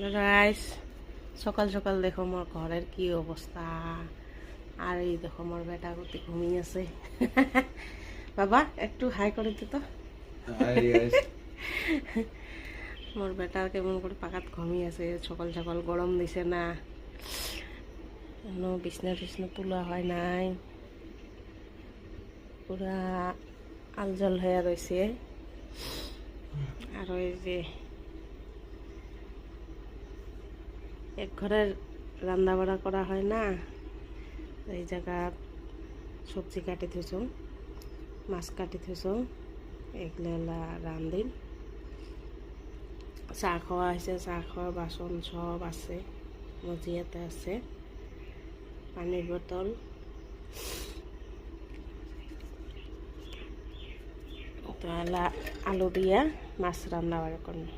Guys সকাল সকাল দেখো মোর ঘরের কি অবস্থা। আর এই দেখো মোর বেটা গতি ঘুমিয়ে আছে। বাবা একটু হাই করে দিত। মোর বেটা কেমন করে পাকাত ঘুমিয়ে আছে, সকাল সকাল গরম দিছে না, বিছনা টিছনা তোলা হয় নাই, পুরা আলজল হয়ে রয়েছে। আর ওই যে এক ঘরের রান্না বাড়া করা হয় না, এই জায়গা সবজি কাটি থৈছো, মাছ কাটি থৈছো, এগুলা রান্ধিম। চাহ খাওয়া হয়েছে, চাহ খাওয়ার বাসন সব আছে, মজিয়াতে আছে, পানির বোতল। তো আলু দিয়া মাছ রান্না বাড়া করবো।